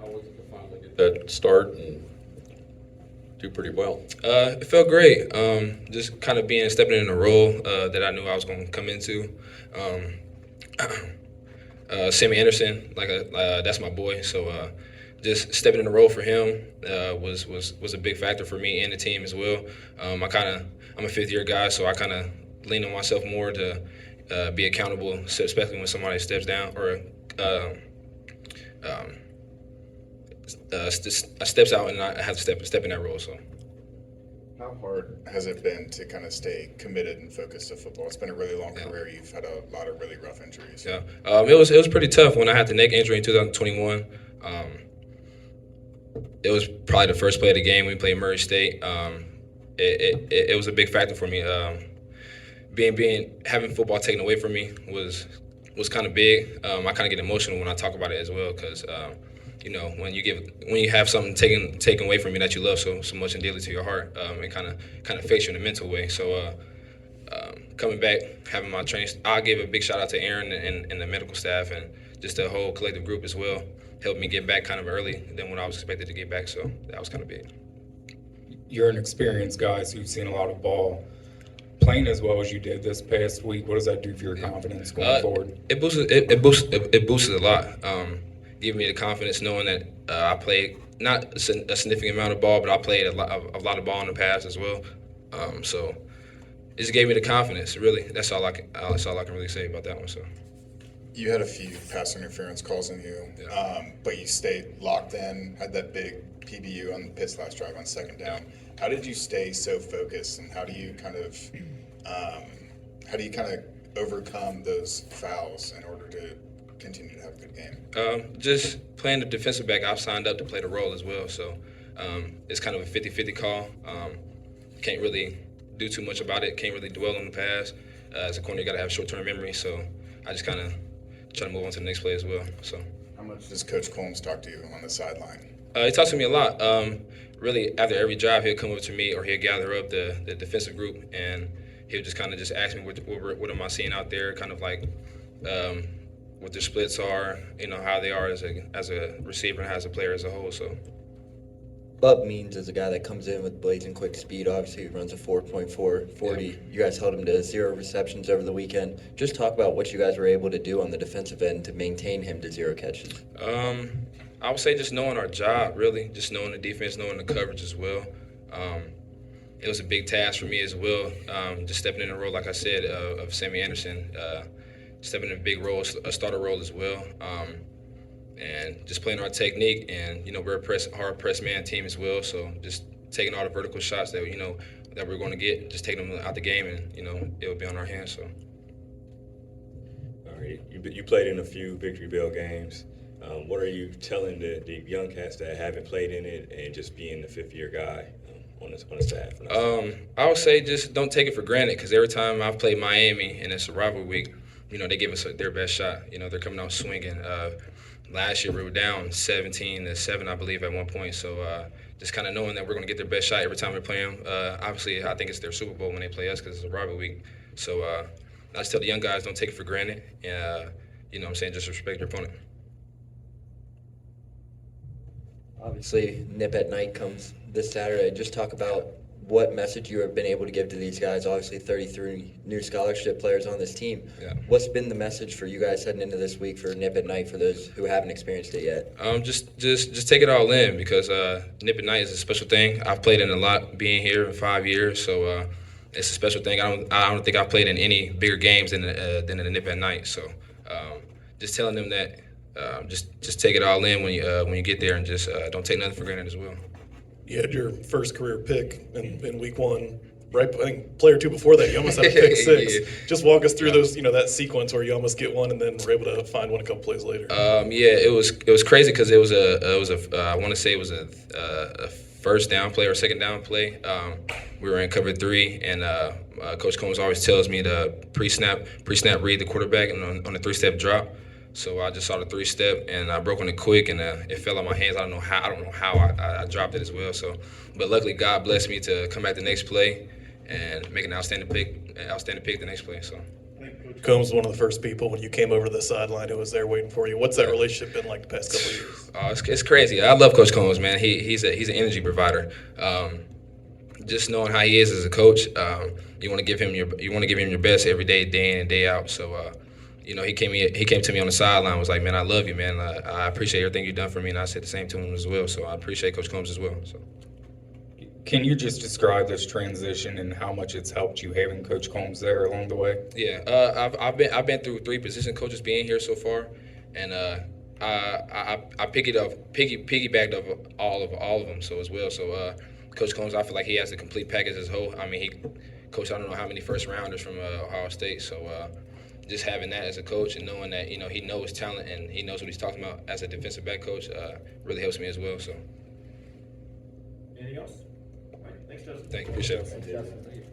How was it to finally get that start and do pretty well? It felt great. Just kind of stepping in a role that I knew I was going to come into. Um, Sammy Anderson, that's my boy. So just stepping in the role for him was a big factor for me and the team as well. I'm a fifth year guy, so I kind of lean on myself more to be accountable, especially when somebody steps down or um, steps out, and I have to step in that role. So. How hard has it been to kind of stay committed and focused to football? It's been a really long career. You've had a lot of really rough injuries. Yeah, it was pretty tough when I had the neck injury in 2021. Um, it was probably the first play of the game. We played Murray State. It was a big factor for me. Having football taken away from me was kind of big. I kind of get emotional when I talk about it as well because when you have something taken away from you that you love so much and dearly to your heart, it kind of affects you in a mental way. So coming back, having my training, I give a big shout out to Aaron and the medical staff and just the whole collective group as well. Helped me get back kind of early than when I was expected to get back. So that was kind of big. You're an experienced guy, so you've seen a lot of ball. Playing as well as you did this past week, what does that do for your confidence going forward? It boosted a lot. Giving me the confidence knowing that I played not a significant amount of ball, but I played a lot of ball in the past as well. So it just gave me the confidence. Really, that's all I can really say about that one. So. You had a few pass interference calls on you, but you stayed locked in, had that big PBU on the Pitt's last drive on second down. How did you stay so focused, and how do you kind of overcome those fouls in order to continue to have a good game? Just playing the defensive back, I've signed up to play the role as well. So it's kind of a 50-50 call. Can't really do too much about it. Can't really dwell on the past. As a corner, you got to have short-term memory. So I just kind of try to move on to the next play as well. So. How much does Coach Combs talk to you on the sideline? He talks to me a lot. Really, after every drive, he'll come up to me or he'll gather up the defensive group and he'll just kind of just ask me what am I seeing out there, kind of like what their splits are, how they are as a receiver and as a player as a whole. So. Bub Means is a guy that comes in with blazing quick speed. Obviously, he runs a 4.440. Yeah. You guys held him to 0 receptions over the weekend. Just talk about what you guys were able to do on the defensive end to maintain him to 0 catches. I would say just knowing our job, really, just knowing the defense, knowing the coverage as well. It was a big task for me as well, just stepping in the role, like I said, of Sammy Anderson, stepping in a big role, a starter role as well. And just playing our technique, and we're a hard press man team as well. So just taking all the vertical shots that that we're going to get, just taking them out the game, and it will be on our hands. So. All right, you played in a few Victory Bell games. What are you telling the young cats that haven't played in it and just being the fifth-year guy on the staff? I would say just don't take it for granted because every time I've played Miami and it's a rivalry week, they give us their best shot. They're coming out swinging. Last year we were down 17-7, I believe, at one point. So just kind of knowing that we're going to get their best shot every time we play them. Obviously, I think it's their Super Bowl when they play us because it's a rivalry week. So I just tell the young guys don't take it for granted. Just respect your opponent. Obviously, Nip at Night comes this Saturday. Just talk about what message you have been able to give to these guys. Obviously, 33 new scholarship players on this team. Yeah. What's been the message for you guys heading into this week for Nip at Night for those who haven't experienced it yet? Just take it all in because Nip at Night is a special thing. I've played in a lot being here in 5 years, so it's a special thing. I don't think I've played in any bigger games than the Nip at Night. So just telling them that just take it all in when you get there and just don't take nothing for granted as well. You had your first career pick in week one, right? I think player two before that, you almost had a pick six. Yeah. Just walk us through those, that sequence where you almost get one and then were able to find one a couple plays later. It was crazy because I want to say it was a first down play or second down play. We were in cover 3, and Coach Combs always tells me to pre-snap read the quarterback and on a 3-step drop. So I just saw the 3-step and I broke on it quick and it fell out my hands. I don't know how I dropped it as well. So, but luckily God blessed me to come back the next play and make an outstanding pick the next play. So. I think Coach Combs was one of the first people when you came over to the sideline who was there waiting for you. What's that relationship been like the past couple of years? It's crazy. I love Coach Combs, man. He's an energy provider. Just knowing how he is as a coach, you want to give him your best every day, day in and day out. So, he came to me on the sideline, was like, man, I love you, man. I appreciate everything you've done for me, and I said the same to him as well. So I appreciate Coach Combs as well. So. Can you just describe this transition and how much it's helped you having Coach Combs there along the way? Yeah, I've been through 3 position coaches being here so far, and I piggybacked off all of them so as well. So Coach Combs, I feel like he has a complete package as a whole. I mean, he coached I don't know how many first rounders from Ohio State. So just having that as a coach and knowing that he knows talent and he knows what he's talking about as a defensive back coach really helps me as well. So Anything else? All right, thanks, Justin. thank you, appreciate it.